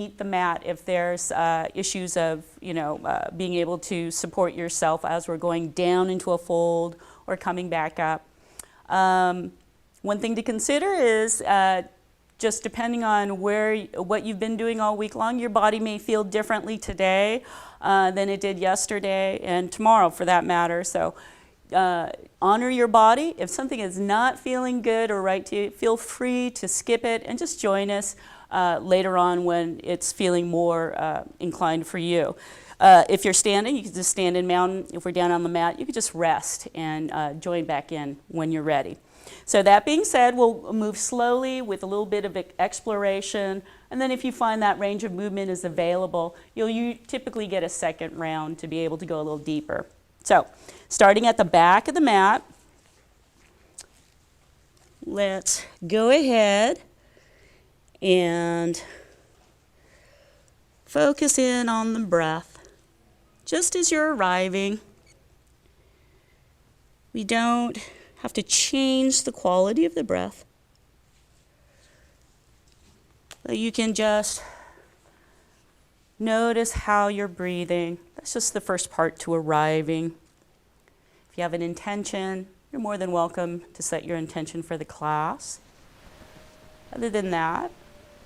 the mat if there's issues of, being able to support yourself as we're going down into a fold or coming back up. One thing to consider is just depending on what you've been doing all week long, your body may feel differently today than it did yesterday and tomorrow for that matter. So honor your body. If something is not feeling good or right to you, feel free to skip it and just join us later on when it's feeling more inclined for you. If you're standing, you can just stand in mountain. If we're down on the mat, you can just rest and join back in when you're ready. So that being said, we'll move slowly with a little bit of exploration, and then if you find that range of movement is available, you typically get a second round to be able to go a little deeper. So starting at the back of the mat, let's go ahead and focus in on the breath. Just as you're arriving, we don't have to change the quality of the breath. But you can just notice how you're breathing. That's just the first part to arriving. If you have an intention, you're more than welcome to set your intention for the class. Other than that,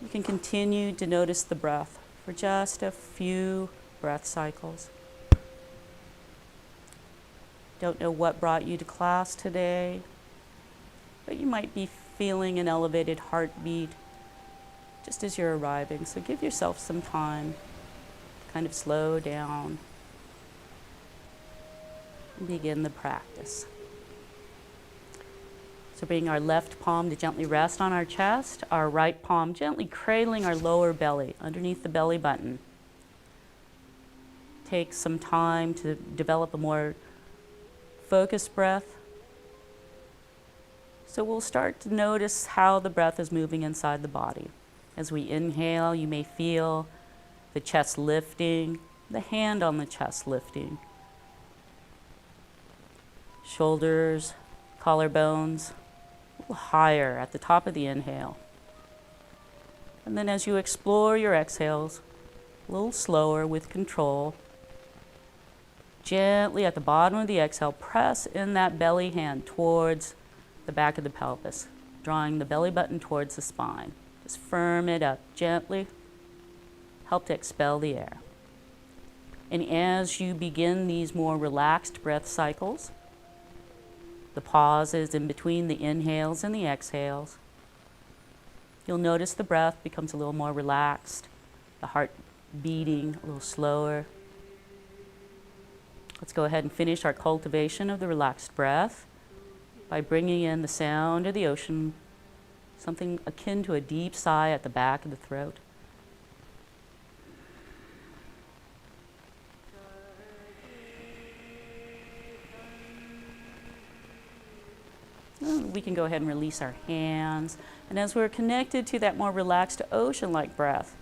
you can continue to notice the breath for just a few breath cycles. Don't know what brought you to class today, but you might be feeling an elevated heartbeat just as you're arriving. So give yourself some time to kind of slow down and begin the practice. So bring our left palm to gently rest on our chest, our right palm gently cradling our lower belly underneath the belly button. Take some time to develop a more focused breath. So we'll start to notice how the breath is moving inside the body. As we inhale, you may feel the chest lifting, the hand on the chest lifting. Shoulders, collarbones, a little higher at the top of the inhale. And then as you explore your exhales, a little slower with control, gently at the bottom of the exhale, press in that belly hand towards the back of the pelvis, drawing the belly button towards the spine. Just firm it up gently. Help to expel the air. And as you begin these more relaxed breath cycles, the pauses in between the inhales and the exhales, you'll notice the breath becomes a little more relaxed, the heart beating a little slower. Let's go ahead and finish our cultivation of the relaxed breath by bringing in the sound of the ocean, something akin to a deep sigh at the back of the throat. We can go ahead and release our hands. And as we're connected to that more relaxed ocean-like breath,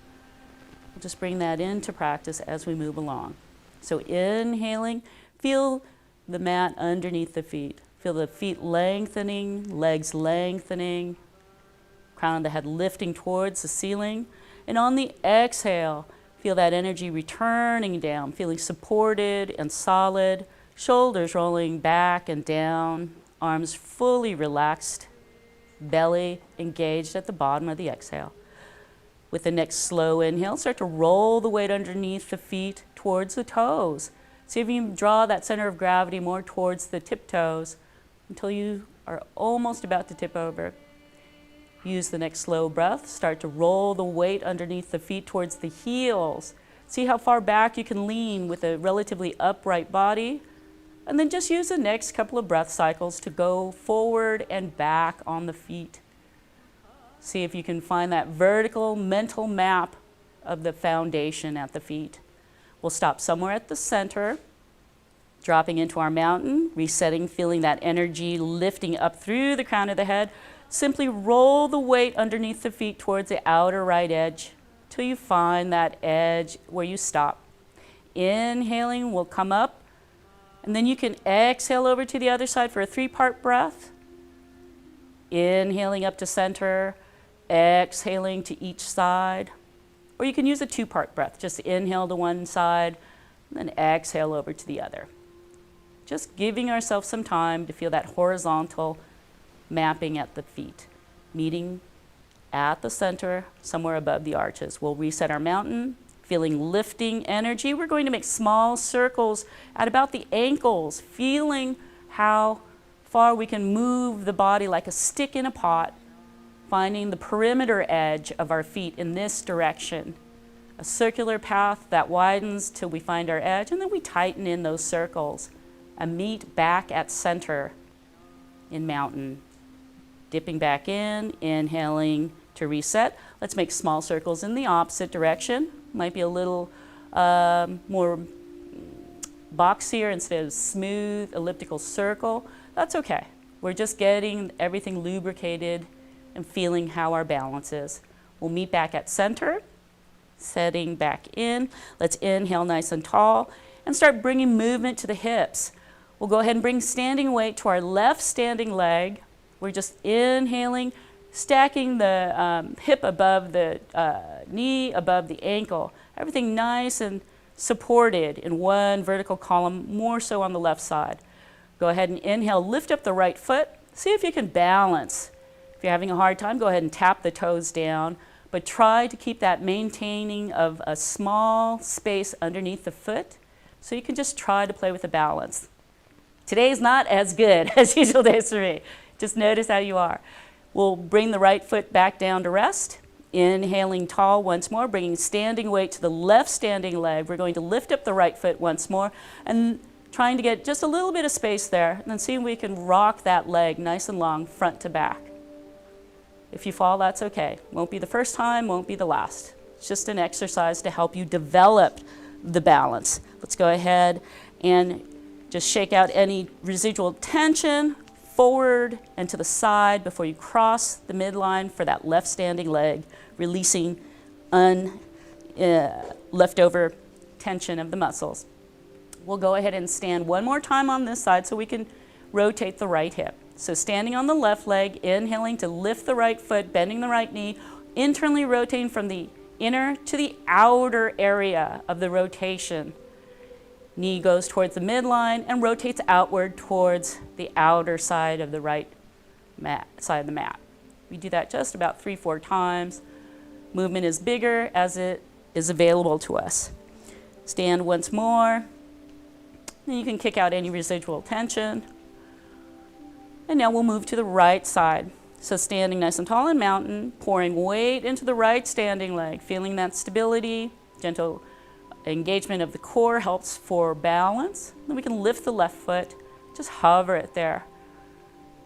we'll just bring that into practice as we move along. So inhaling, feel the mat underneath the feet. Feel the feet lengthening, legs lengthening, crown of the head lifting towards the ceiling. And on the exhale, feel that energy returning down, feeling supported and solid, shoulders rolling back and down, arms fully relaxed, belly engaged at the bottom of the exhale. With the next slow inhale, start to roll the weight underneath the feet towards the toes. See if you can draw that center of gravity more towards the tiptoes until you are almost about to tip over. Use the next slow breath. Start to roll the weight underneath the feet towards the heels. See how far back you can lean with a relatively upright body. And then just use the next couple of breath cycles to go forward and back on the feet. See if you can find that vertical mental map of the foundation at the feet. We'll stop somewhere at the center, dropping into our mountain, resetting, feeling that energy lifting up through the crown of the head. Simply roll the weight underneath the feet towards the outer right edge till you find that edge where you stop. Inhaling will come up, and then you can exhale over to the other side for a 3-part breath. Inhaling up to center, exhaling to each side. Or you can use a two-part breath. Just inhale to one side, and then exhale over to the other. Just giving ourselves some time to feel that horizontal mapping at the feet, meeting at the center, somewhere above the arches. We'll reset our mountain, feeling lifting energy. We're going to make small circles at about the ankles, feeling how far we can move the body like a stick in a pot, finding the perimeter edge of our feet in this direction. A circular path that widens till we find our edge, and then we tighten in those circles and meet back at center in mountain. Dipping back in, inhaling to reset. Let's make small circles in the opposite direction. Might be a little more boxier instead of smooth elliptical circle. That's okay. We're just getting everything lubricated and feeling how our balance is. We'll meet back at center, setting back in. Let's inhale nice and tall and start bringing movement to the hips. We'll go ahead and bring standing weight to our left standing leg. We're just inhaling, stacking the hip above the knee, above the ankle. Everything nice and supported in one vertical column, more so on the left side. Go ahead and inhale, lift up the right foot. See if you can balance. If you're having a hard time, go ahead and tap the toes down, but try to keep that maintaining of a small space underneath the foot so you can just try to play with the balance. Today's not as good as usual days for me. Just notice how you are. We'll bring the right foot back down to rest. Inhaling tall once more, bringing standing weight to the left standing leg. We're going to lift up the right foot once more and trying to get just a little bit of space there, and then see if we can rock that leg nice and long, front to back. If you fall, that's okay. Won't be the first time, won't be the last. It's just an exercise to help you develop the balance. Let's go ahead and just shake out any residual tension forward and to the side before you cross the midline for that left standing leg, releasing leftover tension of the muscles. We'll go ahead and stand one more time on this side so we can rotate the right hip. So standing on the left leg, inhaling to lift the right foot, bending the right knee, internally rotating from the inner to the outer area of the rotation. Knee goes towards the midline and rotates outward towards the outer side of the right side of the mat. We do that just about 3-4 times. Movement is bigger as it is available to us. Stand once more. Then you can kick out any residual tension. And now we'll move to the right side. So standing nice and tall in mountain, pouring weight into the right standing leg, feeling that stability, gentle engagement of the core helps for balance. Then we can lift the left foot, just hover it there.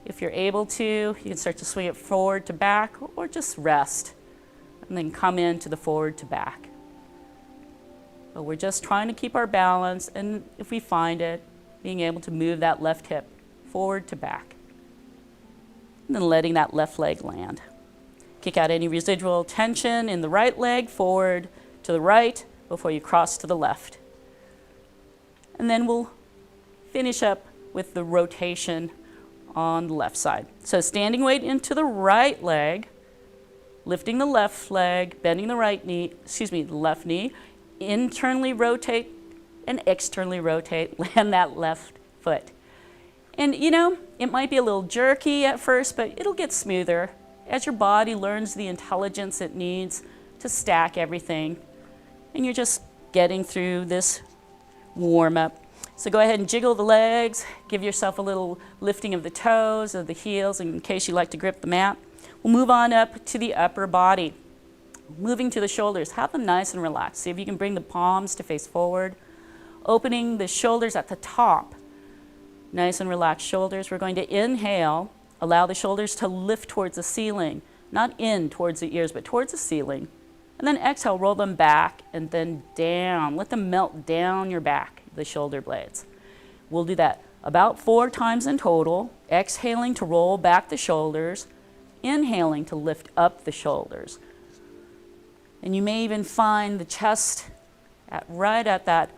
If you're able to, you can start to swing it forward to back or just rest and then come into the forward to back. But we're just trying to keep our balance, and if we find it, being able to move that left hip forward to back. And then letting that left leg land. Kick out any residual tension in the right leg, forward to the right before you cross to the left. And then we'll finish up with the rotation on the left side. So standing weight into the right leg, lifting the left leg, bending the the left knee, internally rotate and externally rotate, land that left foot. And you know, it might be a little jerky at first, but it'll get smoother as your body learns the intelligence it needs to stack everything. And you're just getting through this warm-up. So go ahead and jiggle the legs, give yourself a little lifting of the toes, of the heels, in case you like to grip the mat. We'll move on up to the upper body. Moving to the shoulders, have them nice and relaxed. See if you can bring the palms to face forward. Opening the shoulders at the top. Nice and relaxed shoulders. We're going to inhale, allow the shoulders to lift towards the ceiling. Not in towards the ears, but towards the ceiling. And then exhale, roll them back and then down. Let them melt down your back, the shoulder blades. We'll do that about 4 times in total. Exhaling to roll back the shoulders. Inhaling to lift up the shoulders. And you may even find the chest right at that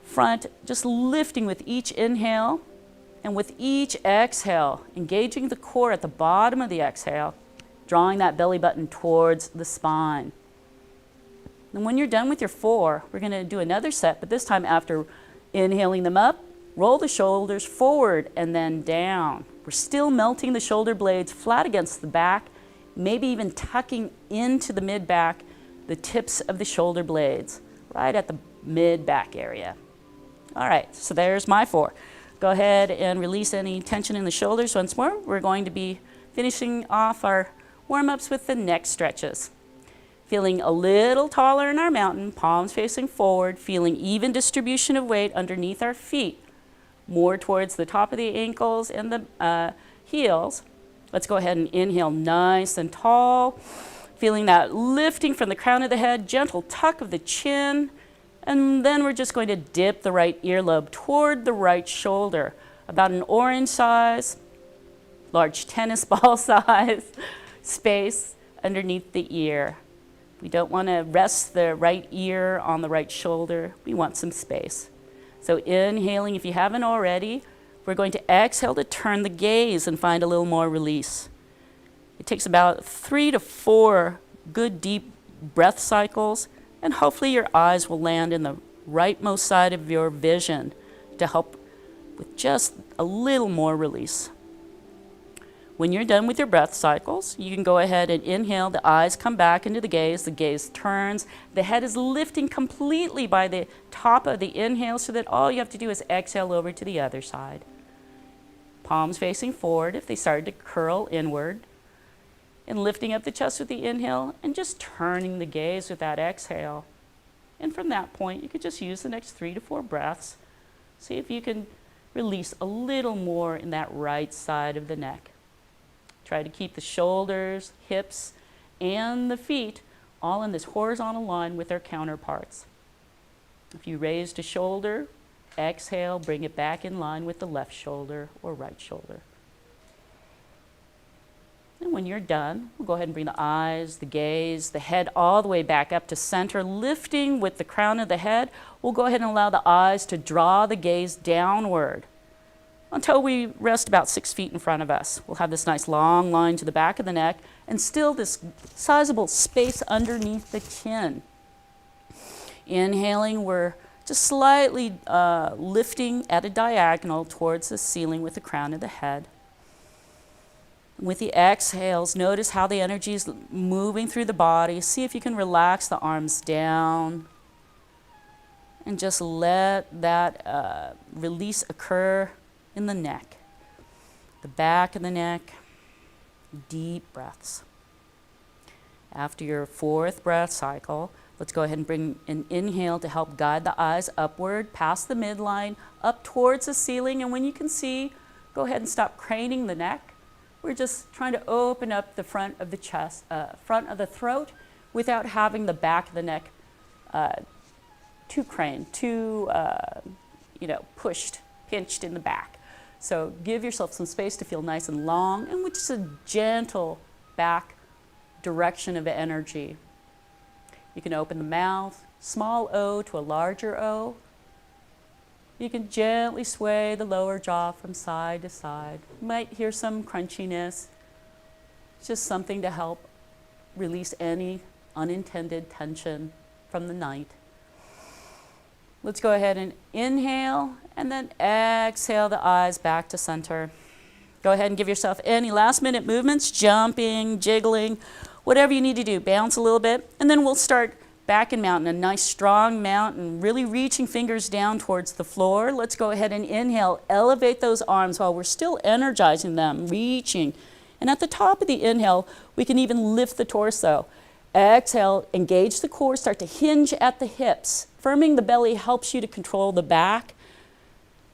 front, just lifting with each inhale and with each exhale, engaging the core at the bottom of the exhale, drawing that belly button towards the spine. And when you're done with your 4, we're going to do another set, but this time after inhaling them up, roll the shoulders forward and then down. We're still melting the shoulder blades flat against the back, maybe even tucking into the mid-back, the tips of the shoulder blades, right at the mid-back area. All right, so there's my 4. Go ahead and release any tension in the shoulders once more. We're going to be finishing off our warm-ups with the neck stretches. Feeling a little taller in our mountain, palms facing forward, feeling even distribution of weight underneath our feet, more towards the top of the ankles and the heels. Let's go ahead and inhale nice and tall, feeling that lifting from the crown of the head, gentle tuck of the chin, and then we're just going to dip the right earlobe toward the right shoulder, about an orange size, large tennis ball size space underneath the ear. We don't want to rest the right ear on the right shoulder. We want some space. So inhaling, if you haven't already, we're going to exhale to turn the gaze and find a little more release. It takes about 3 to 4 good deep breath cycles, and hopefully your eyes will land in the rightmost side of your vision to help with just a little more release. When you're done with your breath cycles, you can go ahead and inhale, the eyes come back into the gaze turns, the head is lifting completely by the top of the inhale so that all you have to do is exhale over to the other side. Palms facing forward if they started to curl inward, and lifting up the chest with the inhale and just turning the gaze with that exhale. And from that point, you could just use the next 3 to 4 breaths. See if you can release a little more in that right side of the neck. Try to keep the shoulders, hips, and the feet all in this horizontal line with their counterparts. If you raised a shoulder, exhale, bring it back in line with the left shoulder or right shoulder. And when you're done, we'll go ahead and bring the eyes, the gaze, the head all the way back up to center, lifting with the crown of the head. We'll go ahead and allow the eyes to draw the gaze downward until we rest about 6 feet in front of us. We'll have this nice long line to the back of the neck and still this sizable space underneath the chin. Inhaling, we're just slightly lifting at a diagonal towards the ceiling with the crown of the head. With the exhales, notice how the energy is moving through the body. See if you can relax the arms down and just let that release occur in the neck, the back of the neck, deep breaths. After your 4th breath cycle, let's go ahead and bring an inhale to help guide the eyes upward, past the midline, up towards the ceiling. And when you can see, go ahead and stop craning the neck. We're just trying to open up the front of the chest, front of the throat, without having the back of the neck too craned, too pushed, pinched in the back. So give yourself some space to feel nice and long, and with just a gentle back direction of energy. You can open the mouth, small O to a larger O. You can gently sway the lower jaw from side to side. You might hear some crunchiness. It's just something to help release any unintended tension from the night. Let's go ahead and inhale and then exhale the eyes back to center. Go ahead and give yourself any last minute movements, jumping, jiggling, whatever you need to do. Bounce a little bit, and then we'll start back in mountain, a nice strong mountain, really reaching fingers down towards the floor. Let's go ahead and inhale, elevate those arms while we're still energizing them, reaching. And at the top of the inhale, we can even lift the torso. Exhale, engage the core, start to hinge at the hips. Firming the belly helps you to control the back.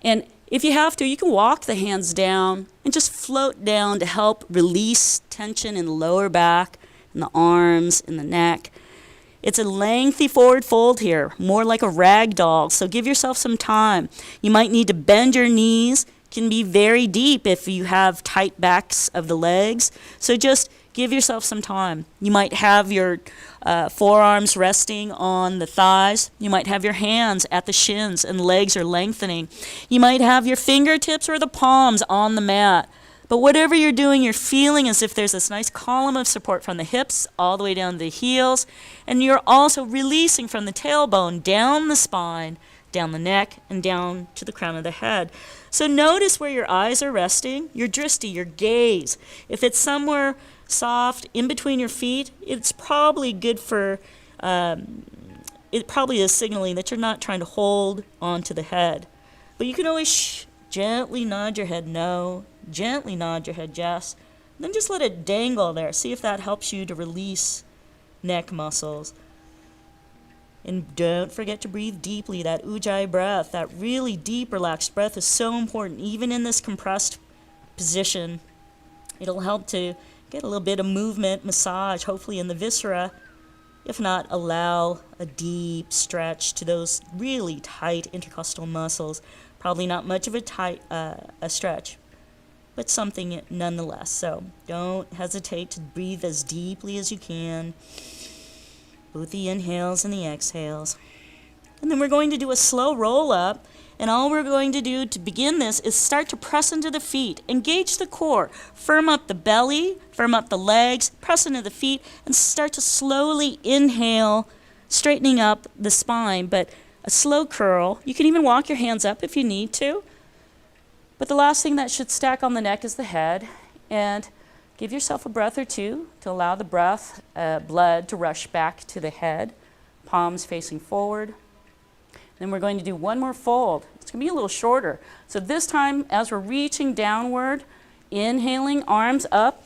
And if you have to, you can walk the hands down and just float down to help release tension in the lower back, in the arms, in the neck. It's a lengthy forward fold here, more like a rag doll, so give yourself some time. You might need to bend your knees. It can be very deep if you have tight backs of the legs, so just give yourself some time. You might have your forearms resting on the thighs. You might have your hands at the shins and legs are lengthening. You might have your fingertips or the palms on the mat. But whatever you're doing, you're feeling as if there's this nice column of support from the hips all the way down to the heels. And you're also releasing from the tailbone down the spine, down the neck, and down to the crown of the head. So notice where your eyes are resting, your drishti, your gaze. If it's somewhere soft in between your feet, it's probably good for, it probably is signaling that you're not trying to hold onto the head. But you can always gently nod your head no, gently nod your head yes, then just let it dangle there. See if that helps you to release neck muscles. And don't forget to breathe deeply. That ujjayi breath, that really deep, relaxed breath is so important, even in this compressed position. It'll help to get a little bit of movement, massage, hopefully in the viscera. If not, allow a deep stretch to those really tight intercostal muscles. Probably not much of a stretch, but something nonetheless. So don't hesitate to breathe as deeply as you can, both the inhales and the exhales. And then we're going to do a slow roll up, and all we're going to do to begin this is start to press into the feet, engage the core, firm up the belly, firm up the legs, press into the feet, and start to slowly inhale, straightening up the spine, but a slow curl. You can even walk your hands up if you need to. But the last thing that should stack on the neck is the head. And give yourself a breath or two to allow the blood to rush back to the head. Palms facing forward. Then we're going to do one more fold. It's going to be a little shorter. So this time, as we're reaching downward, inhaling, arms up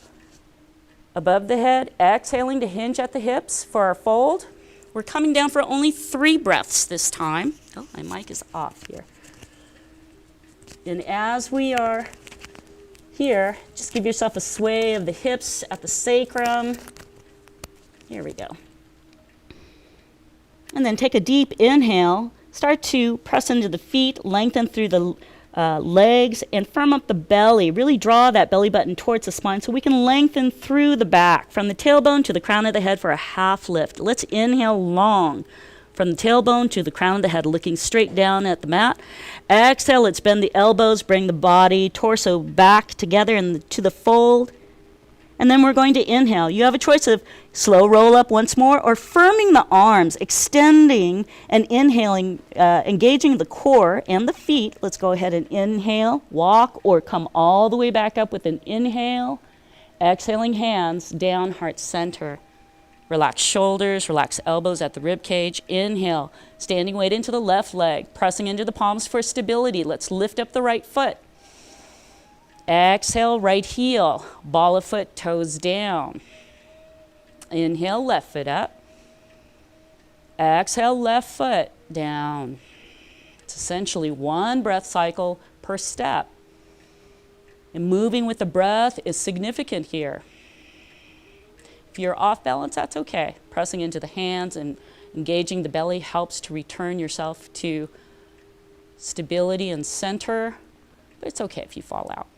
above the head, exhaling to hinge at the hips for our fold. We're coming down for only 3 breaths this time. Oh, my mic is off here. And as we are here, just give yourself a sway of the hips at the sacrum. Here we go. And then take a deep inhale. Start to press into the feet, lengthen through the legs, and firm up the belly. Really draw that belly button towards the spine so we can lengthen through the back, from the tailbone to the crown of the head for a half lift. Let's inhale long, from the tailbone to the crown of the head, looking straight down at the mat. Exhale, let's bend the elbows, bring the body, torso back together to the fold. And then we're going to inhale. You have a choice of slow roll up once more or firming the arms, extending and inhaling, engaging the core and the feet. Let's go ahead and inhale, walk, or come all the way back up with an inhale. Exhaling, hands down, heart center. Relax shoulders, relax elbows at the rib cage. Inhale, standing weight into the left leg, pressing into the palms for stability. Let's lift up the right foot. Exhale, right heel, ball of foot, toes down. Inhale, left foot up. Exhale, left foot down. It's essentially 1 breath cycle per step. And moving with the breath is significant here. If you're off balance, that's okay. Pressing into the hands and engaging the belly helps to return yourself to stability and center, but it's okay if you fall out.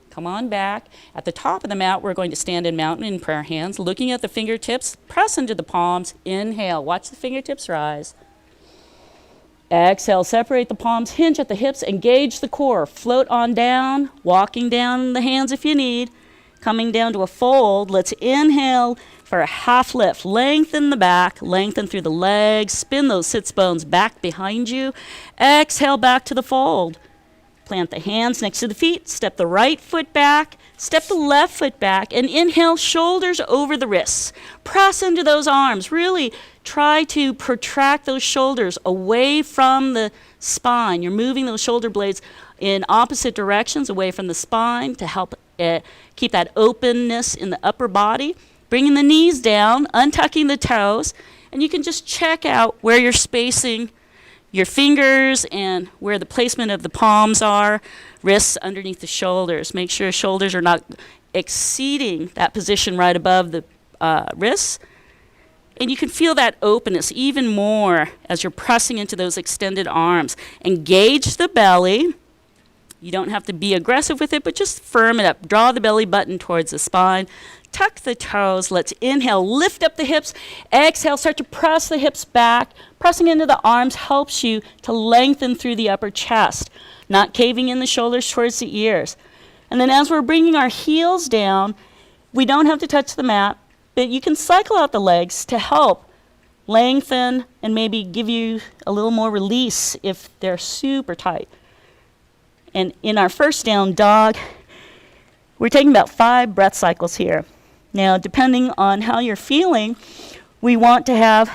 Come on back. At the top of the mat, we're going to stand in mountain in prayer hands, looking at the fingertips, press into the palms, inhale, watch the fingertips rise. Exhale, separate the palms, hinge at the hips, engage the core, float on down, walking down the hands if you need, coming down to a fold. Let's inhale for a half lift. Lengthen the back, lengthen through the legs, spin those sits bones back behind you. Exhale, back to the fold. Plant the hands next to the feet, step the right foot back, step the left foot back, and inhale, shoulders over the wrists. Press into those arms. Really try to protract those shoulders away from the spine. You're moving those shoulder blades in opposite directions away from the spine to help keep that openness in the upper body. Bringing the knees down, untucking the toes, and you can just check out where you're spacing your fingers and where the placement of the palms are, wrists underneath the shoulders. Make sure shoulders are not exceeding that position right above the wrists. And you can feel that openness even more as you're pressing into those extended arms. Engage the belly. You don't have to be aggressive with it, but just firm it up. Draw the belly button towards the spine. Tuck the toes. Let's inhale, lift up the hips. Exhale, start to press the hips back. Pressing into the arms helps you to lengthen through the upper chest, not caving in the shoulders towards the ears. And then as we're bringing our heels down, we don't have to touch the mat, but you can cycle out the legs to help lengthen and maybe give you a little more release if they're super tight. And in our first down dog, we're taking about 5 breath cycles here. Now, depending on how you're feeling, we want to have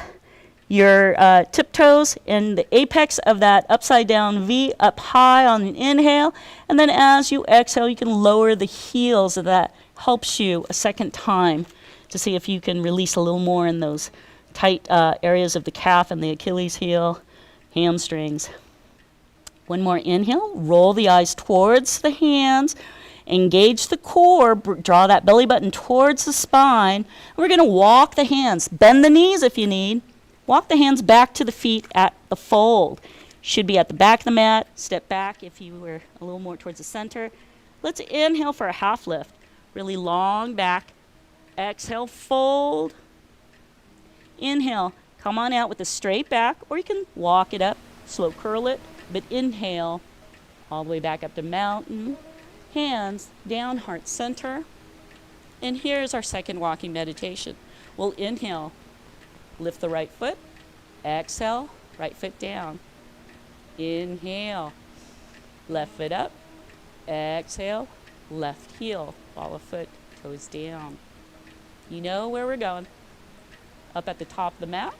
your tiptoes and the apex of that upside down V up high on an inhale, and then as you exhale, you can lower the heels. So that helps you a second time to see if you can release a little more in those tight areas of the calf and the Achilles heel, hamstrings. One more inhale, roll the eyes towards the hands, engage the core, draw that belly button towards the spine. We're going to walk the hands, bend the knees if you need. Walk the hands back to the feet at the fold. Should be at the back of the mat. Step back if you were a little more towards the center. Let's inhale for a half lift. Really long back. Exhale, fold. Inhale, come on out with a straight back, or you can walk it up, slow curl it, but inhale all the way back up to mountain. Hands down, heart center. And here's our second walking meditation. We'll inhale, lift the right foot, exhale, right foot down. Inhale, left foot up, exhale, left heel, ball of foot, toes down. You know where we're going. Up at the top of the mat.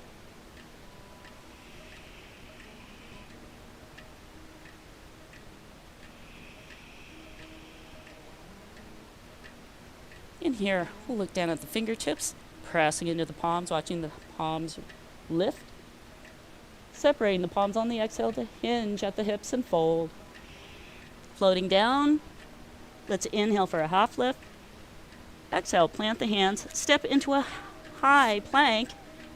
In here, we'll look down at the fingertips, pressing into the palms, watching the palms lift. Separating the palms on the exhale to hinge at the hips and fold. Floating down, let's inhale for a half lift. Exhale, plant the hands, step into a high plank,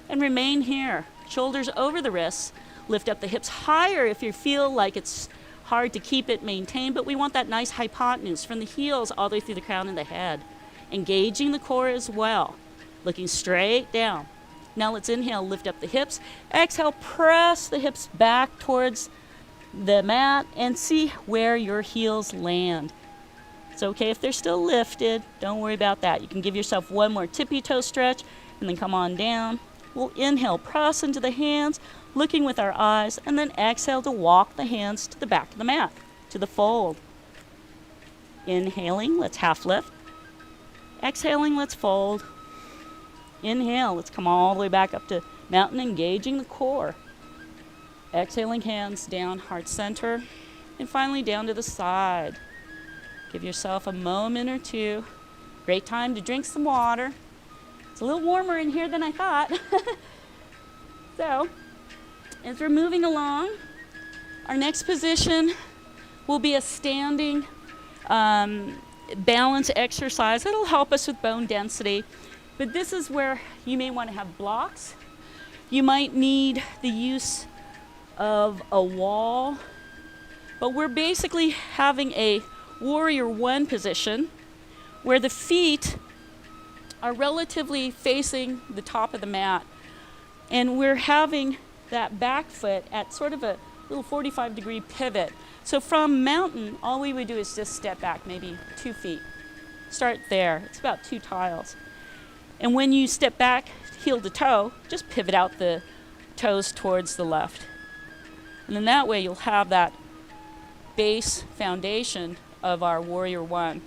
and remain here. Shoulders over the wrists. Lift up the hips higher if you feel like it's hard to keep it maintained, but we want that nice hypotenuse from the heels all the way through the crown and the head. Engaging the core as well. Looking straight down. Now let's inhale, lift up the hips. Exhale, press the hips back towards the mat and see where your heels land. It's okay if they're still lifted. Don't worry about that. You can give yourself one more tippy toe stretch and then come on down. We'll inhale, press into the hands, looking with our eyes, and then exhale to walk the hands to the back of the mat, to the fold. Inhaling, let's half lift. Exhaling, let's fold. Inhale, let's come all the way back up to mountain, engaging the core. Exhaling, hands down, heart center, and finally down to the side. Give yourself a moment or two. Great time to drink some water. It's a little warmer in here than I thought. So, as we're moving along, our next position will be a standing balance exercise. It'll help us with bone density. But this is where you may want to have blocks. You might need the use of a wall. But we're basically having a warrior one position where the feet are relatively facing the top of the mat. And we're having that back foot at sort of a little 45-degree pivot. So from mountain, all we would do is just step back maybe 2 feet. Start there. It's about 2 tiles. And when you step back heel to toe, just pivot out the toes towards the left. And then that way you'll have that base foundation of our warrior one.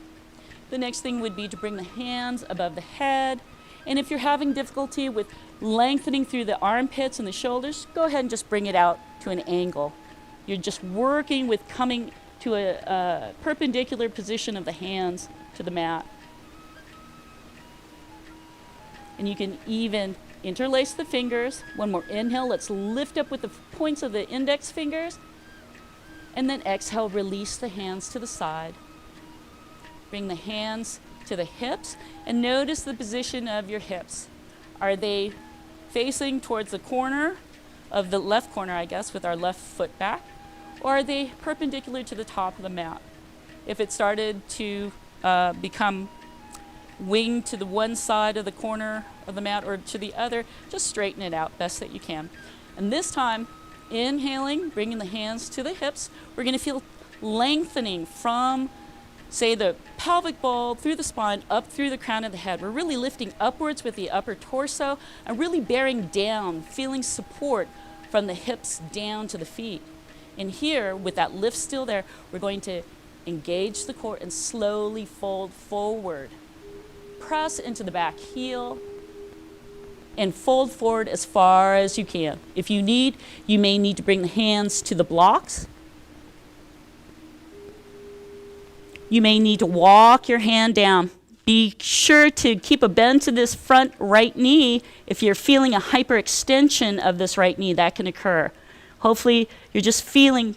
The next thing would be to bring the hands above the head. And if you're having difficulty with lengthening through the armpits and the shoulders, go ahead and just bring it out to an angle. You're just working with coming to a perpendicular position of the hands to the mat. And you can even interlace the fingers. One more inhale. Let's lift up with the points of the index fingers. And then exhale, release the hands to the side. Bring the hands to the hips and notice the position of your hips. Are they facing towards the corner of the left corner, I guess, with our left foot back? Or are they perpendicular to the top of the mat? If it started to become winged to the one side of the corner of the mat or to the other, just straighten it out best that you can. And this time, inhaling, bringing the hands to the hips, we're going to feel lengthening from say the pelvic bowl through the spine, up through the crown of the head. We're really lifting upwards with the upper torso and really bearing down, feeling support from the hips down to the feet. And here, with that lift still there, we're going to engage the core and slowly fold forward. Press into the back heel and fold forward as far as you can. If you need, you may need to bring the hands to the blocks. You may need to walk your hand down. Be sure to keep a bend to this front right knee. If you're feeling a hyperextension of this right knee, that can occur. Hopefully, you're just feeling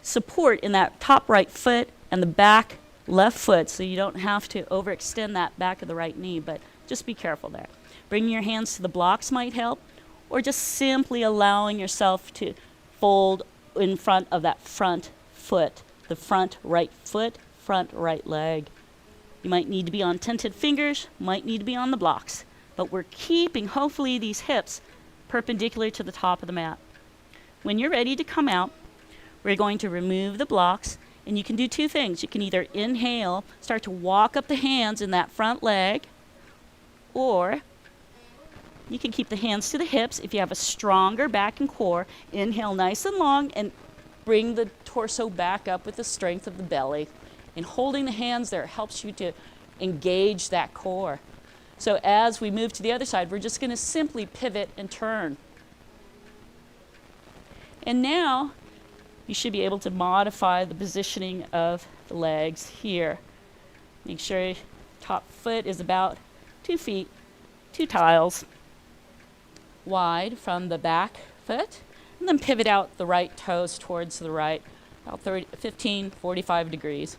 support in that top right foot and the back left foot, so you don't have to overextend that back of the right knee, but just be careful there. Bringing your hands to the blocks might help, or just simply allowing yourself to fold in front of that front foot, the front right foot, front right leg. You might need to be on tented fingers, might need to be on the blocks, but we're keeping, hopefully, these hips perpendicular to the top of the mat. When you're ready to come out, we're going to remove the blocks, and you can do two things. You can either inhale, start to walk up the hands in that front leg, or you can keep the hands to the hips. If you have a stronger back and core, inhale nice and long and bring the torso back up with the strength of the belly. And holding the hands there helps you to engage that core. So as we move to the other side, we're just going to simply pivot and turn. And now you should be able to modify the positioning of the legs here. Make sure your top foot is about 2 feet, 2 tiles wide from the back foot, and then pivot out the right toes towards the right, about 45 degrees.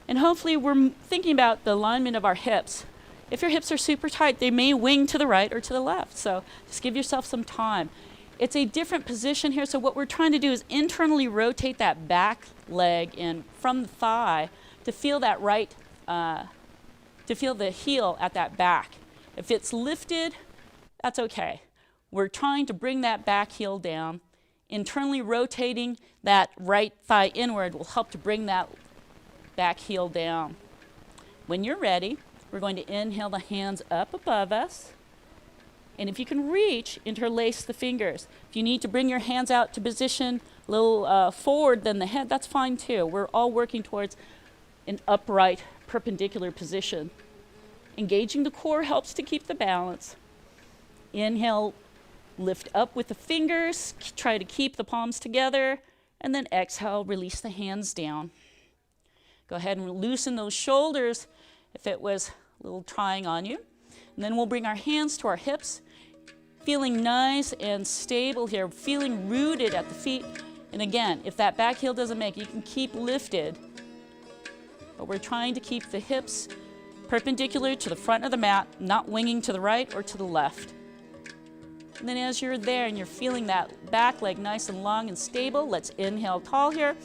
And hopefully we're thinking about the alignment of our hips. If your hips are super tight, they may wing to the right or to the left, so just give yourself some time. It's a different position here, so what we're trying to do is internally rotate that back leg in from the thigh to feel that right, to feel the heel at that back. If it's lifted, that's okay. We're trying to bring that back heel down. Internally rotating that right thigh inward will help to bring that back heel down. When you're ready, we're going to inhale the hands up above us. And if you can reach, interlace the fingers. If you need to bring your hands out to position a little forward than the head, that's fine too. We're all working towards an upright, perpendicular position. Engaging the core helps to keep the balance. Inhale, lift up with the fingers, try to keep the palms together, and then exhale, release the hands down. Go ahead and loosen those shoulders if it was a little trying on you. And then we'll bring our hands to our hips, feeling nice and stable here, feeling rooted at the feet. And again, if that back heel doesn't make it, you can keep lifted. But we're trying to keep the hips perpendicular to the front of the mat, not winging to the right or to the left. And then as you're there and you're feeling that back leg nice and long and stable, let's inhale tall here.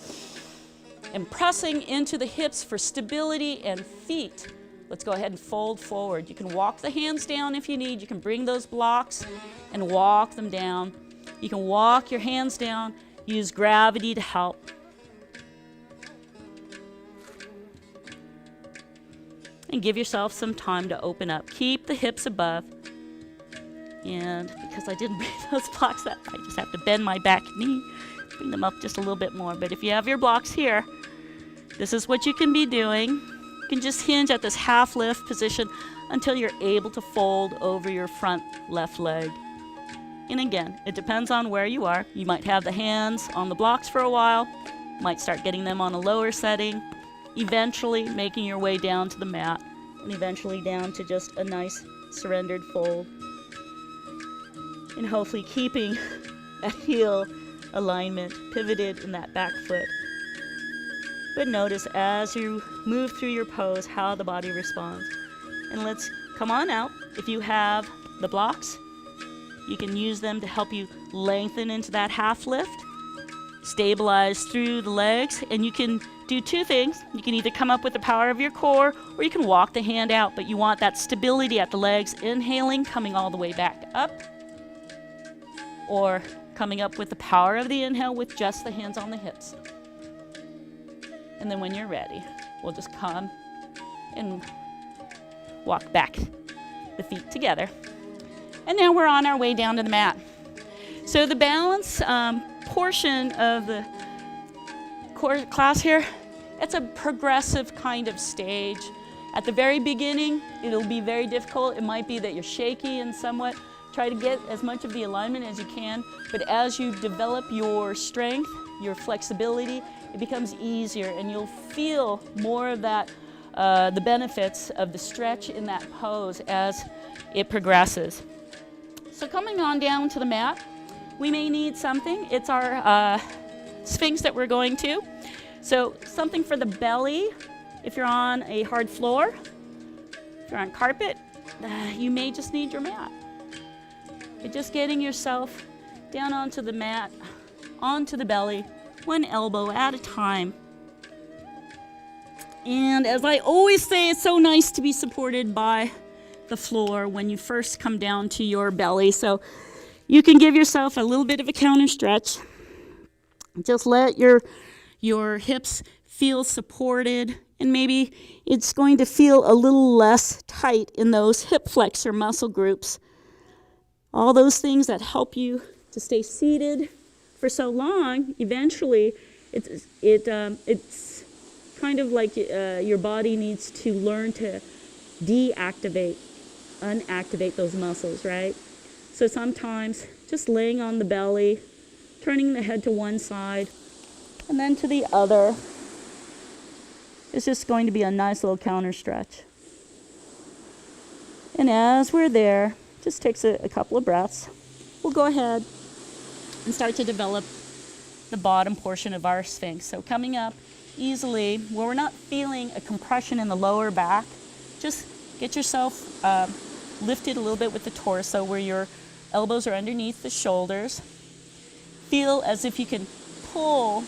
And pressing into the hips for stability and feet. Let's go ahead and fold forward. You can walk the hands down if you need. You can bring those blocks and walk them down. You can walk your hands down, use gravity to help. And give yourself some time to open up. Keep the hips above. And because I didn't bring those blocks up, I just have to bend my back knee, bring them up just a little bit more. But if you have your blocks here, this is what you can be doing. You can just hinge at this half lift position until you're able to fold over your front left leg. And again, it depends on where you are. You might have the hands on the blocks for a while, might start getting them on a lower setting, eventually making your way down to the mat, and eventually down to just a nice surrendered fold. And hopefully keeping that heel alignment pivoted in that back foot. But notice as you move through your pose how the body responds. And let's come on out. If you have the blocks, you can use them to help you lengthen into that half lift, stabilize through the legs, and you can do two things. You can either come up with the power of your core, or you can walk the hand out, but you want that stability at the legs, inhaling, coming all the way back up, or coming up with the power of the inhale with just the hands on the hips. And then when you're ready, we'll just come and walk back the feet together. And now we're on our way down to the mat. So the balance portion of the class here, it's a progressive kind of stage. At the very beginning, it'll be very difficult. It might be that you're shaky and somewhat. Try to get as much of the alignment as you can, but as you develop your strength, your flexibility, it becomes easier and you'll feel more of that, the benefits of the stretch in that pose as it progresses. So coming on down to the mat, we may need something. It's our Sphinx that we're going to. So something for the belly. If you're on a hard floor, if you're on carpet, you may just need your mat. But just getting yourself down onto the mat, onto the belly, one elbow at a time. And as I always say, it's so nice to be supported by the floor when you first come down to your belly. So you can give yourself a little bit of a counter stretch. Just let your hips feel supported, and maybe it's going to feel a little less tight in those hip flexor muscle groups. All those things that help you to stay seated for so long, eventually it's kind of like your body needs to learn to unactivate those muscles, right? So sometimes just laying on the belly, turning the head to one side and then to the other is just going to be a nice little counter stretch. And as we're there, just takes a couple of breaths. We'll go ahead and start to develop the bottom portion of our Sphinx. So coming up easily, where we're not feeling a compression in the lower back, just get yourself lifted a little bit with the torso where your elbows are underneath the shoulders. Feel as if you can pull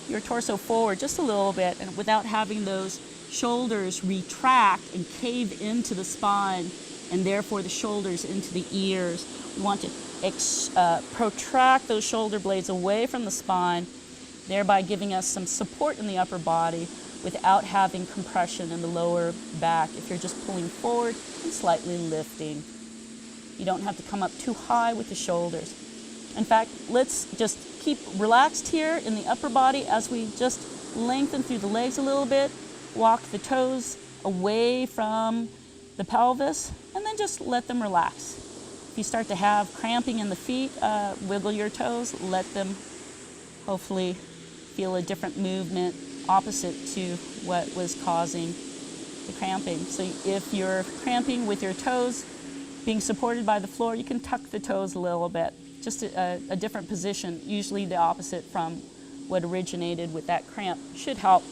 your torso forward just a little bit and without having those shoulders retract and cave into the spine and therefore the shoulders into the ears. We want to protract those shoulder blades away from the spine, thereby giving us some support in the upper body without having compression in the lower back if you're just pulling forward and slightly lifting. You don't have to come up too high with the shoulders. In fact, let's just keep relaxed here in the upper body as we just lengthen through the legs a little bit, walk the toes away from the pelvis, and then just let them relax. If you start to have cramping in the feet, wiggle your toes, let them hopefully feel a different movement opposite to what was causing the cramping. So if you're cramping with your toes being supported by the floor, you can tuck the toes a little bit. Just a different position, usually the opposite from what originated with that cramp, should help.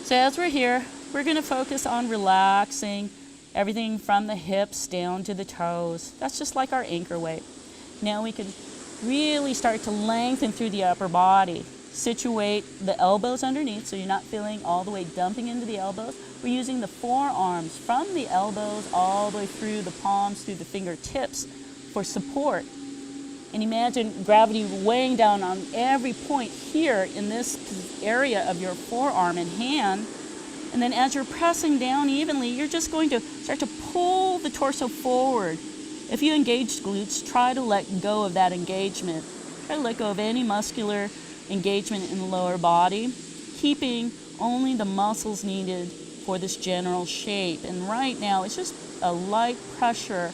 So as we're here, we're going to focus on relaxing everything from the hips down to the toes. That's just like our anchor weight. Now we can really start to lengthen through the upper body. Situate the elbows underneath so you're not feeling all the way dumping into the elbows. We're using the forearms from the elbows all the way through the palms, through the fingertips for support. And imagine gravity weighing down on every point here in this area of your forearm and hand. And then as you're pressing down evenly, you're just going to start to pull the torso forward. If you engaged glutes, try to let go of that engagement. Try to let go of any muscular engagement in the lower body, keeping only the muscles needed for this general shape. And right now, it's just a light pressure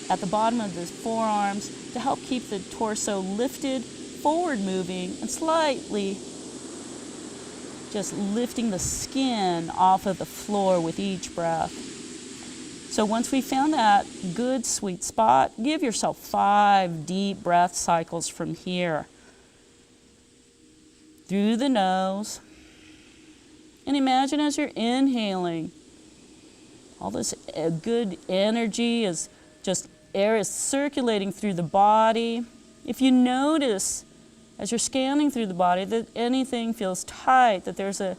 at the bottom of the forearms to help keep the torso lifted, forward moving, and slightly just lifting the skin off of the floor with each breath. So once we found that good sweet spot, give yourself 5 deep breath cycles from here. Through the nose. And imagine as you're inhaling, all this good energy is just air is circulating through the body. If you notice as you're scanning through the body that anything feels tight, that there's an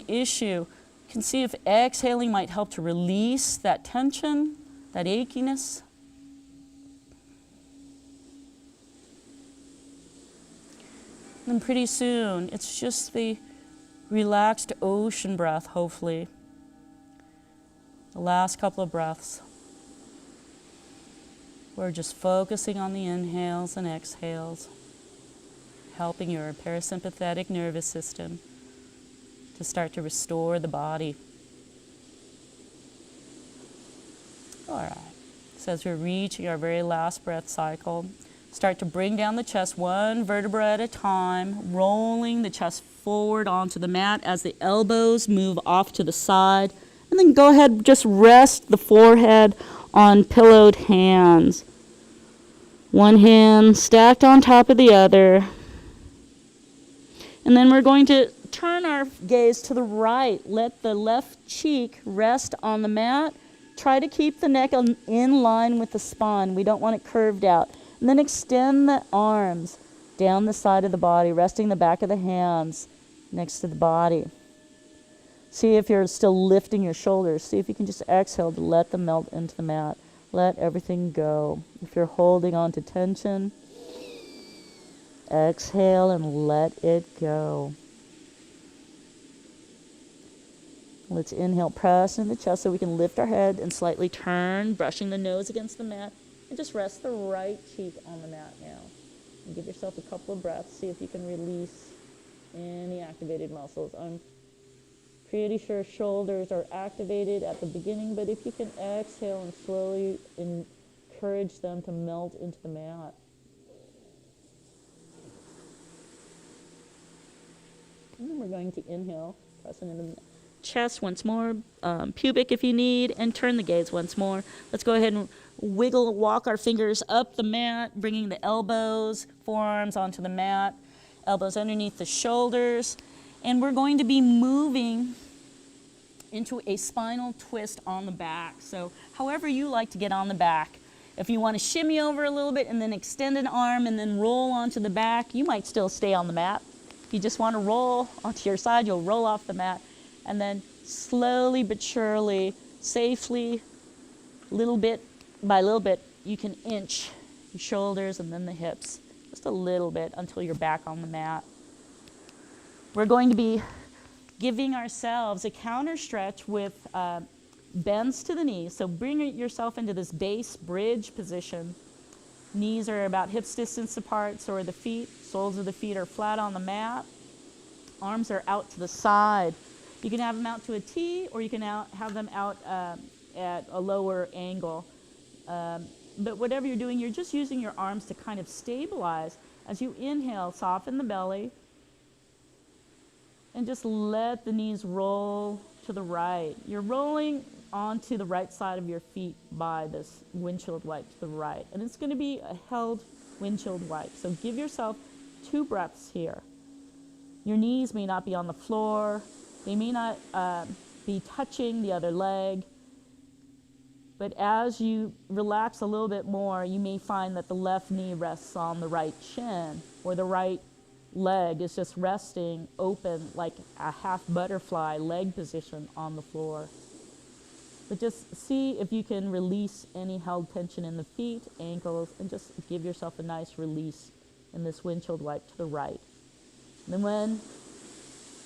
issue, you can see if exhaling might help to release that tension, that achiness. And pretty soon, it's just the relaxed ocean breath, hopefully. The last couple of breaths. We're just focusing on the inhales and exhales, helping your parasympathetic nervous system to start to restore the body. All right. So as we're reaching our very last breath cycle, start to bring down the chest one vertebra at a time, rolling the chest forward onto the mat as the elbows move off to the side. And then go ahead, just rest the forehead on pillowed hands. One hand stacked on top of the other. And then we're going to turn our gaze to the right. Let the left cheek rest on the mat. Try to keep the neck in line with the spine. We don't want it curved out. And then extend the arms down the side of the body, resting the back of the hands next to the body. See if you're still lifting your shoulders. See if you can just exhale to let them melt into the mat. Let everything go. If you're holding on to tension, exhale and let it go. Let's inhale, press in the chest so we can lift our head and slightly turn, brushing the nose against the mat. And just rest the right cheek on the mat now. And give yourself a couple of breaths. See if you can release any activated muscles. I'm pretty sure shoulders are activated at the beginning, but if you can exhale and slowly encourage them to melt into the mat. And then we're going to inhale, pressing into the chest once more, pubic if you need, and turn the gaze once more. Let's go ahead and walk our fingers up the mat, bringing the elbows, forearms onto the mat, elbows underneath the shoulders. And we're going to be moving into a spinal twist on the back. So however you like to get on the back. If you want to shimmy over a little bit and then extend an arm and then roll onto the back, you might still stay on the mat. If you just want to roll onto your side, you'll roll off the mat. And then slowly but surely, safely, little bit by little bit, you can inch your shoulders and then the hips. Just a little bit until you're back on the mat. We're going to be giving ourselves a counter stretch with bends to the knees. So bring yourself into this base bridge position. Knees are about hips distance apart, so are the feet. Soles of the feet are flat on the mat. Arms are out to the side. You can have them out to a T, or you can have them out at a lower angle. But whatever you're doing, you're just using your arms to kind of stabilize. As you inhale, soften the belly. And just let the knees roll to the right. You're rolling onto the right side of your feet by this windshield wipe to the right. And it's going to be a held windshield wipe. So give yourself 2 breaths here. Your knees may not be on the floor. They may not be touching the other leg. But as you relax a little bit more, you may find that the left knee rests on the right shin, or the right leg is just resting open like a half butterfly leg position on the floor. But just see if you can release any held tension in the feet, ankles, and just give yourself a nice release in this windshield wipe to the right. And then when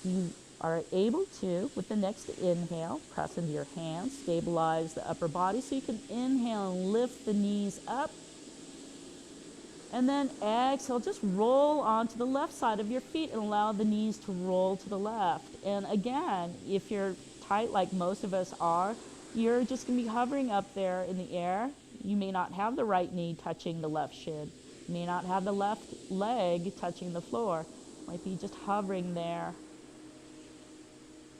you are able to, with the next inhale, press into your hands, stabilize the upper body so you can inhale and lift the knees up. And then exhale, just roll onto the left side of your feet and allow the knees to roll to the left. And again, if you're tight like most of us are, you're just going to be hovering up there in the air. You may not have the right knee touching the left shin. You may not have the left leg touching the floor. Might be just hovering there.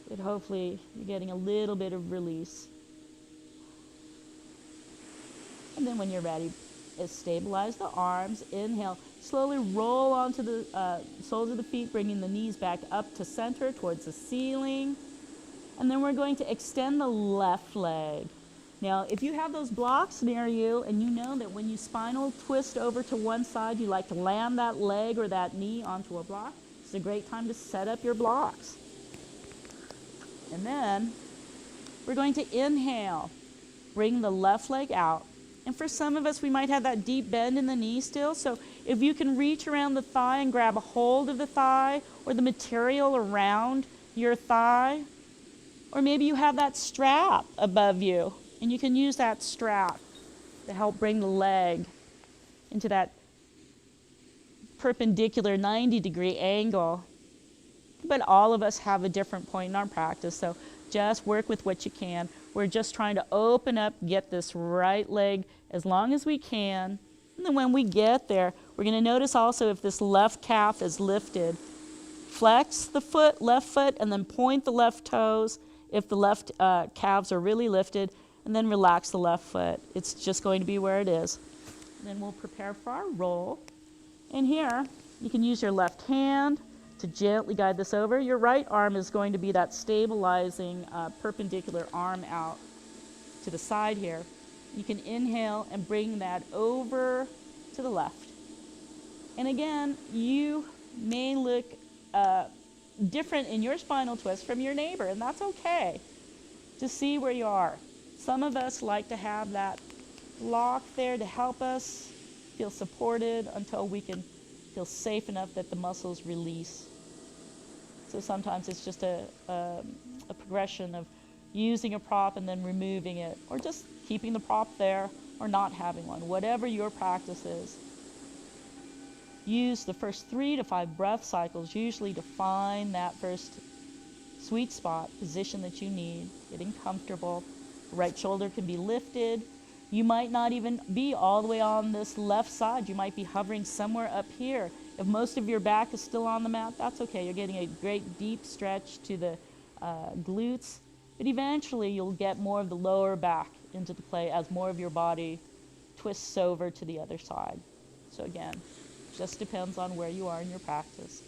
But hopefully you're getting a little bit of release. And then when you're ready, stabilize the arms, inhale, slowly roll onto the soles of the feet, bringing the knees back up to center towards the ceiling. And then we're going to extend the left leg. Now, if you have those blocks near you and you know that when you spinal twist over to one side, you like to land that leg or that knee onto a block, it's a great time to set up your blocks. And then we're going to inhale, bring the left leg out. And for some of us, we might have that deep bend in the knee still. So if you can reach around the thigh and grab a hold of the thigh or the material around your thigh, or maybe you have that strap above you, and you can use that strap to help bring the leg into that perpendicular 90-degree angle. But all of us have a different point in our practice, so just work with what you can. We're just trying to open up, get this right leg as long as we can. And then when we get there, we're going to notice also if this left calf is lifted. Flex the foot, left foot, and then point the left toes if the left calves are really lifted, and then relax the left foot. It's just going to be where it is. And then we'll prepare for our roll. And here, you can use your left hand to gently guide this over. Your right arm is going to be that stabilizing perpendicular arm out to the side here. You can inhale and bring that over to the left. And again, you may look different in your spinal twist from your neighbor, and that's okay. Just see where you are. Some of us like to have that lock there to help us feel supported until we can feel safe enough that the muscles release. So sometimes it's just a progression of using a prop and then removing it, or just keeping the prop there or not having one, whatever your practice is. Use the first 3 to 5 breath cycles usually to find that first sweet spot, position that you need, getting comfortable. The right shoulder can be lifted. You might not even be all the way on this left side. You might be hovering somewhere up here. If most of your back is still on the mat, that's okay. You're getting a great deep stretch to the glutes. But eventually you'll get more of the lower back into the play as more of your body twists over to the other side. So again, just depends on where you are in your practice.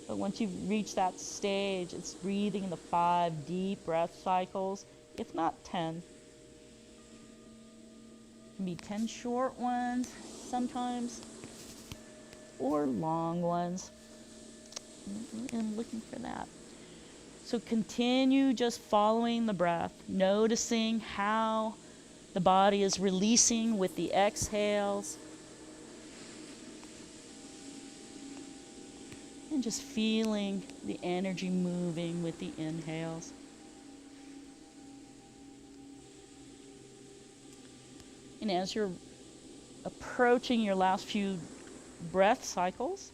But once you've reached that stage, it's breathing in the 5 deep breath cycles, if not 10. It can be 10 short ones sometimes, or long ones. I'm looking for that. So continue just following the breath, noticing how the body is releasing with the exhales. And just feeling the energy moving with the inhales. And as you're approaching your last few breath cycles,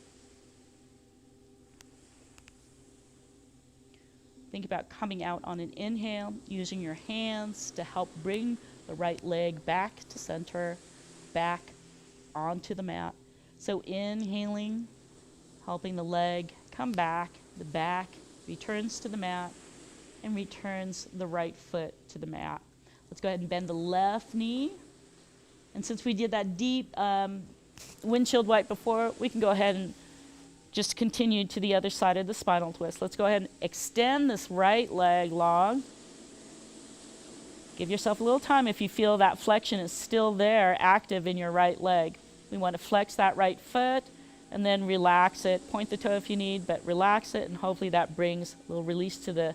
think about coming out on an inhale, using your hands to help bring the right leg back to center, back onto the mat. So inhaling, helping the leg come back, the back returns to the mat, and returns the right foot to the mat. Let's go ahead and bend the left knee. And since we did that deep windshield wipe before, we can go ahead and just continue to the other side of the spinal twist. Let's go ahead and extend this right leg long. Give yourself a little time if you feel that flexion is still there, active in your right leg. We want to flex that right foot, and then relax it. Point the toe if you need, but relax it, and hopefully that brings a little release to the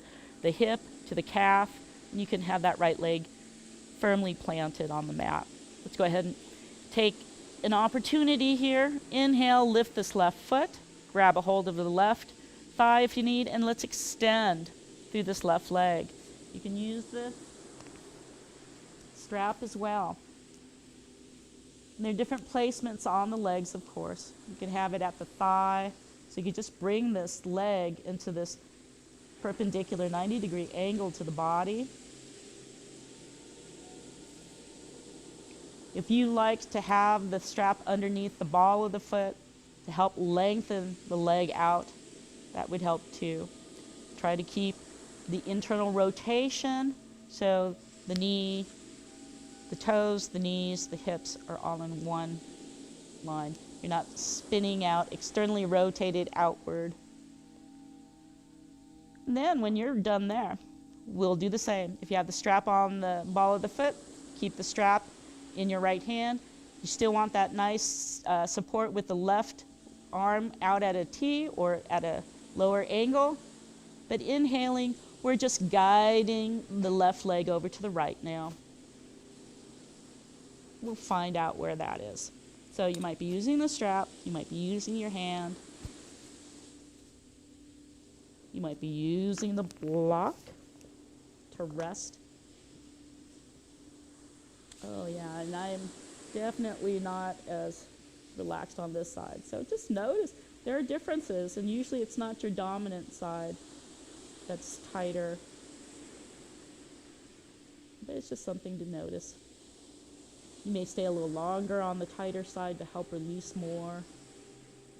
hip, to the calf, and you can have that right leg firmly planted on the mat. Let's go ahead and take an opportunity here. Inhale, lift this left foot, grab a hold of the left thigh if you need, and let's extend through this left leg. You can use the strap as well. And there are different placements on the legs, of course. You can have it at the thigh. So you can just bring this leg into this perpendicular 90-degree angle to the body. If you like to have the strap underneath the ball of the foot to help lengthen the leg out, that would help too. Try to keep the internal rotation so the knee, the toes, the knees, the hips are all in one line. You're not spinning out, externally rotated outward. And then when you're done there, we'll do the same. If you have the strap on the ball of the foot, keep the strap in your right hand. You still want that nice support with the left arm out at a T or at a lower angle. But inhaling, we're just guiding the left leg over to the right now. We'll find out where that is. So you might be using the strap, you might be using your hand. You might be using the block to rest. Oh yeah, and I'm definitely not as relaxed on this side. So just notice there are differences, and usually it's not your dominant side that's tighter. But it's just something to notice. You may stay a little longer on the tighter side to help release more,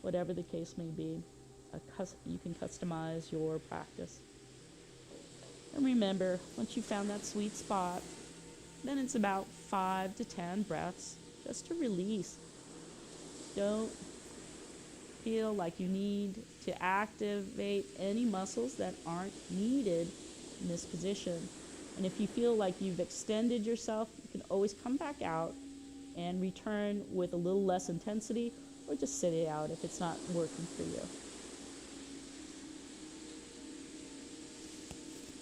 whatever the case may be. You can customize your practice. And remember, once you found that sweet spot, then it's about 5 to 10 breaths just to release. Don't feel like you need to activate any muscles that aren't needed in this position. And if you feel like you've extended yourself, you can always come back out and return with a little less intensity, or just sit it out if it's not working for you.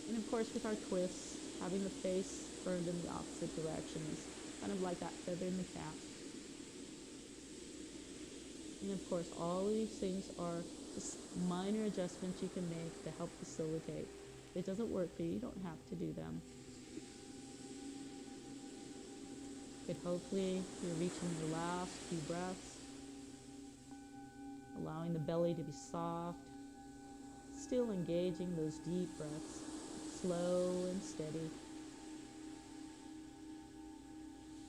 And of course, with our twists, having the face turned in the opposite direction is kind of like that feather in the cap. And of course, all of these things are just minor adjustments you can make to help facilitate. If it doesn't work for you, you don't have to do them. But hopefully you're reaching your last few breaths, allowing the belly to be soft, still engaging those deep breaths, slow and steady.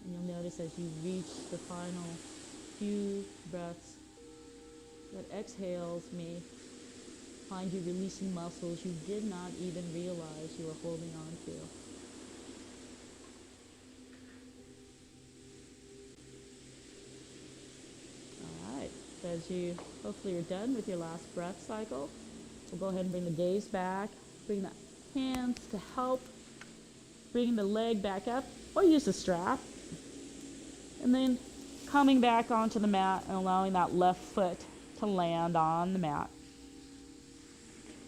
And you'll notice as you reach the final few breaths, that exhales may find you releasing muscles you did not even realize you were holding on to. All right, so as you hopefully are done with your last breath cycle, we'll go ahead and bring the gaze back, bring the hands to help bring the leg back up, or use the strap, and then coming back onto the mat and allowing that left foot to land on the mat.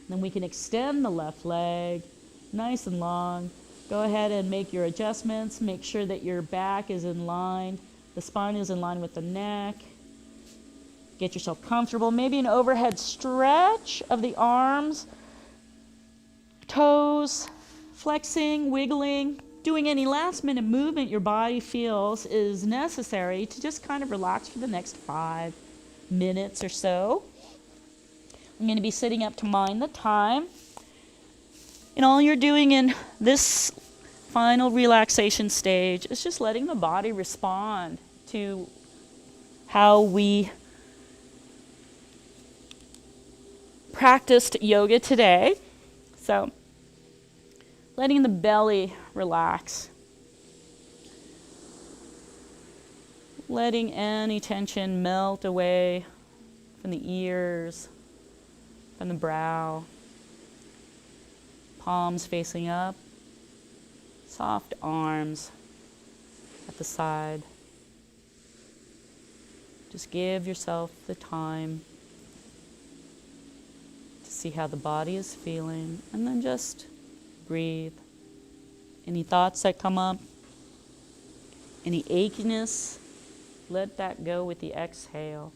Then we can extend the left leg nice and long. Go ahead and make your adjustments. Make sure that your back is in line, the spine is in line with the neck. Get yourself comfortable. Maybe an overhead stretch of the arms, toes, flexing, wiggling, doing any last minute movement your body feels is necessary to just kind of relax for the next 5 minutes or so. I'm going to be sitting up to mind the time. And all you're doing in this final relaxation stage is just letting the body respond to how we practiced yoga today. So, letting the belly relax. Letting any tension melt away from the ears, from the brow. Palms facing up. Soft arms at the side. Just give yourself the time to see how the body is feeling, and then just breathe. Any thoughts that come up, any achiness, let that go with the exhale.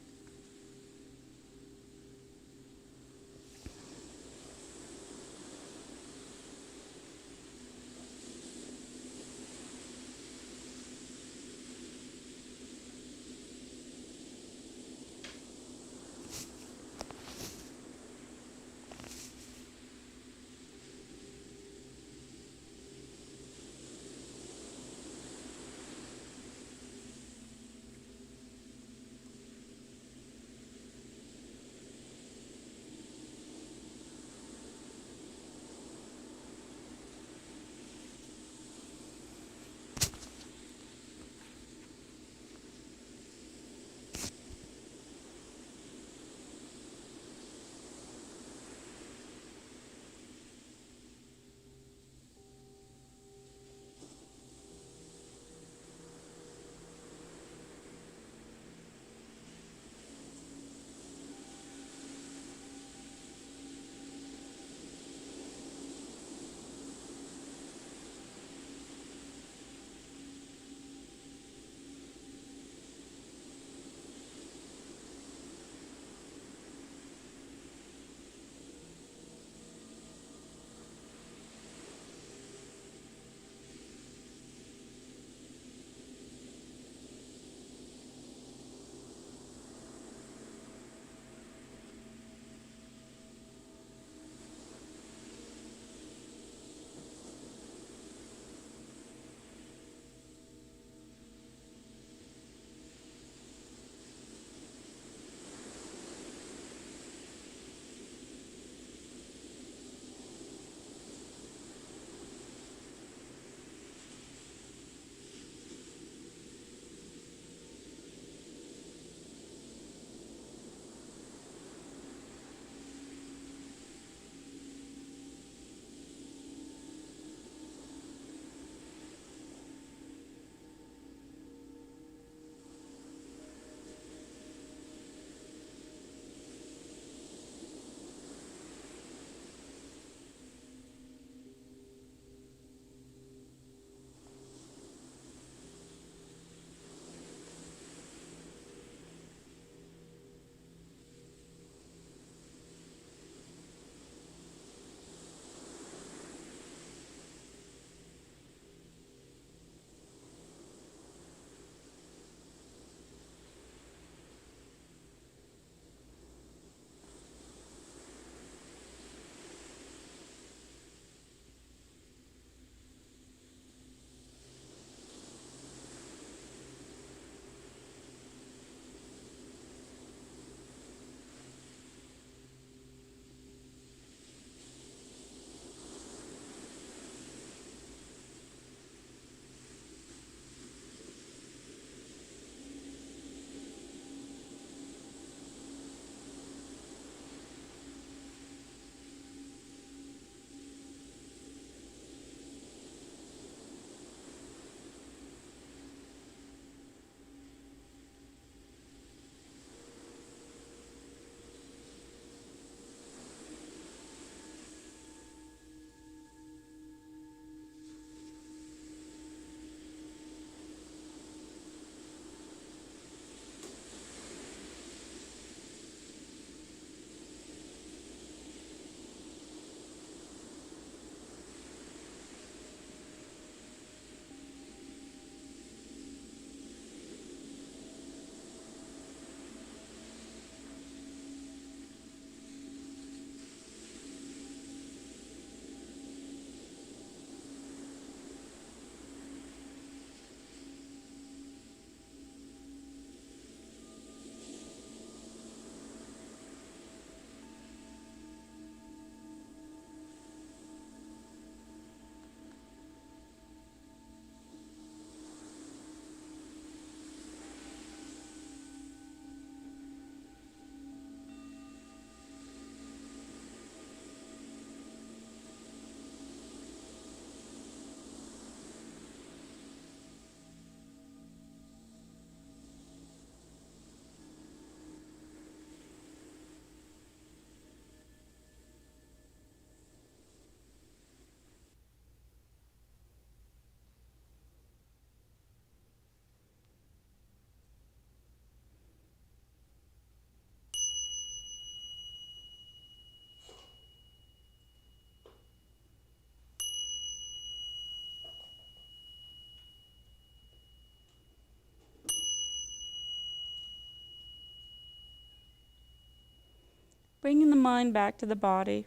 Bringing the mind back to the body.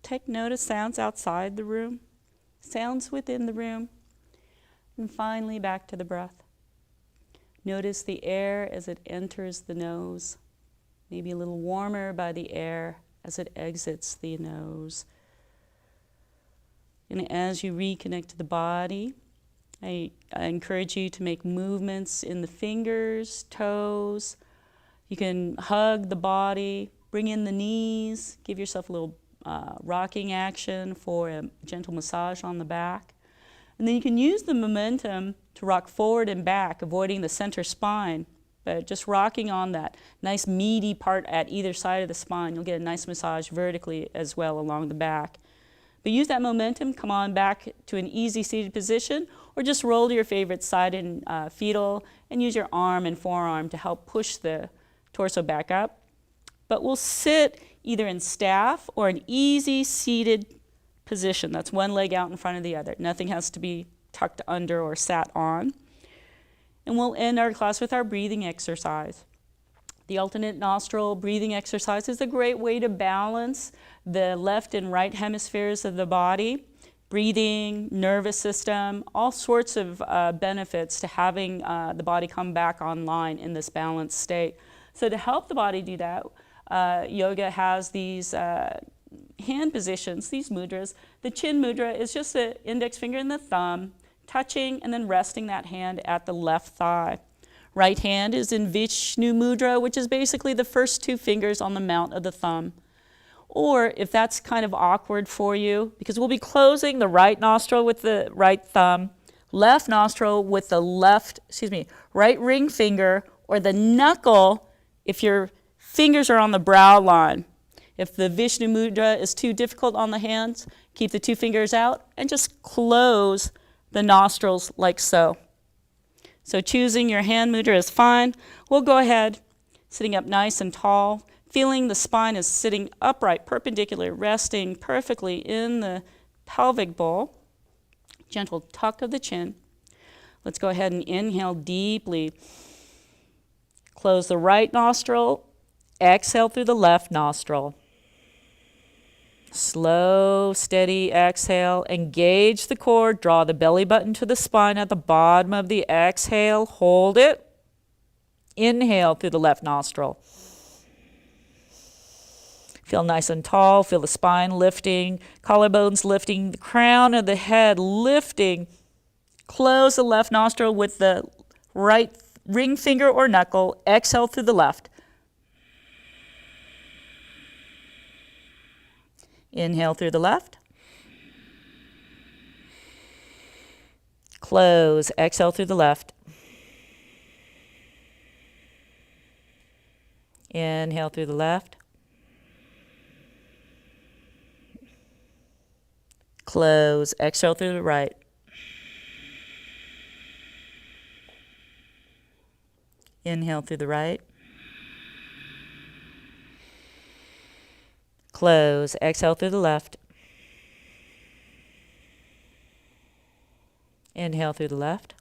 Take note of sounds outside the room, sounds within the room, and finally back to the breath. Notice the air as it enters the nose, maybe a little warmer by the air as it exits the nose. And as you reconnect to the body, I encourage you to make movements in the fingers, toes. You can hug the body, bring in the knees, give yourself a little rocking action for a gentle massage on the back. And then you can use the momentum to rock forward and back, avoiding the center spine, but just rocking on that nice meaty part at either side of the spine. You'll get a nice massage vertically as well along the back. But use that momentum, come on back to an easy seated position, or just roll to your favorite side in fetal and use your arm and forearm to help push the torso back up. But we'll sit either in staff or an easy seated position. That's one leg out in front of the other. Nothing has to be tucked under or sat on. And we'll end our class with our breathing exercise. The alternate nostril breathing exercise is a great way to balance the left and right hemispheres of the body. Breathing, nervous system, all sorts of benefits to having the body come back online in this balanced state. So to help the body do that, yoga has these hand positions, these mudras. The chin mudra is just the index finger and the thumb touching and then resting that hand at the left thigh. Right hand is in Vishnu mudra, which is basically the first two fingers on the mount of the thumb. Or if that's kind of awkward for you, because we'll be closing the right nostril with the right thumb, left nostril with the right ring finger, or the knuckle if your fingers are on the brow line. If the Vishnu mudra is too difficult on the hands, keep the two fingers out and just close the nostrils like so. So choosing your hand mudra is fine. We'll go ahead, sitting up nice and tall, feeling the spine is sitting upright, perpendicular, resting perfectly in the pelvic bowl. Gentle tuck of the chin. Let's go ahead and inhale deeply. Close the right nostril. Exhale through the left nostril. Slow, steady exhale. Engage the core. Draw the belly button to the spine at the bottom of the exhale. Hold it. Inhale through the left nostril. Feel nice and tall. Feel the spine lifting, collarbones lifting, the crown of the head lifting. Close the left nostril with the right ring finger or knuckle. Exhale through the left. Inhale through the left. Close. Exhale through the left. Inhale through the left. Close. Exhale through the right. Inhale through the right. Close. Exhale through the left. Inhale through the left.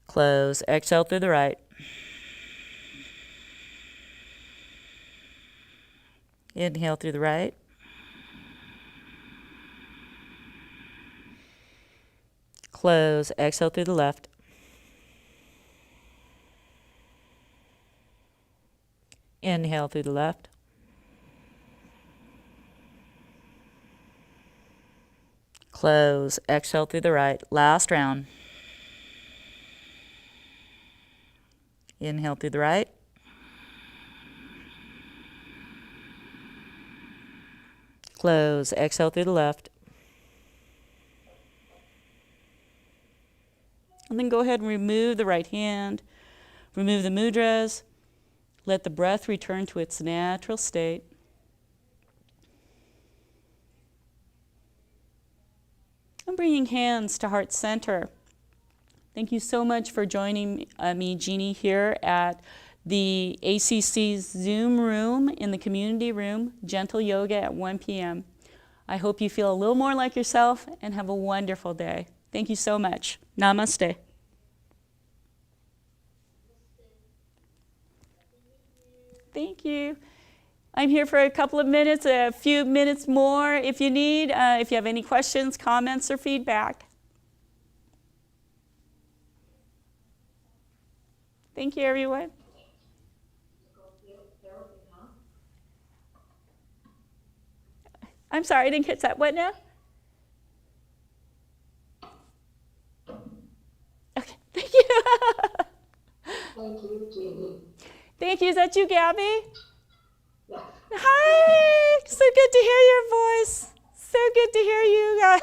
Close. Exhale through the right. Inhale through the right. Close. Exhale through the left. Inhale through the left. Close. Exhale through the right. Last round. Inhale through the right. Close. Exhale through the left. And then go ahead and remove the right hand. Remove the mudras. Let the breath return to its natural state. And bringing hands to heart center. Thank you so much for joining me, Jeani, here at the ACC Zoom room in the community room, Gentle Yoga at 1 p.m. I hope you feel a little more like yourself and have a wonderful day. Thank you so much. Namaste. Thank you. I'm here for a couple of minutes, a few minutes more if you need, if you have any questions, comments, or feedback. Thank you, everyone. I'm sorry, I didn't catch that. What now? Okay, thank you. Thank you, Jeani. Thank you. Is that you, Gabby? Yes. Hi. So good to hear your voice. So good to hear you guys.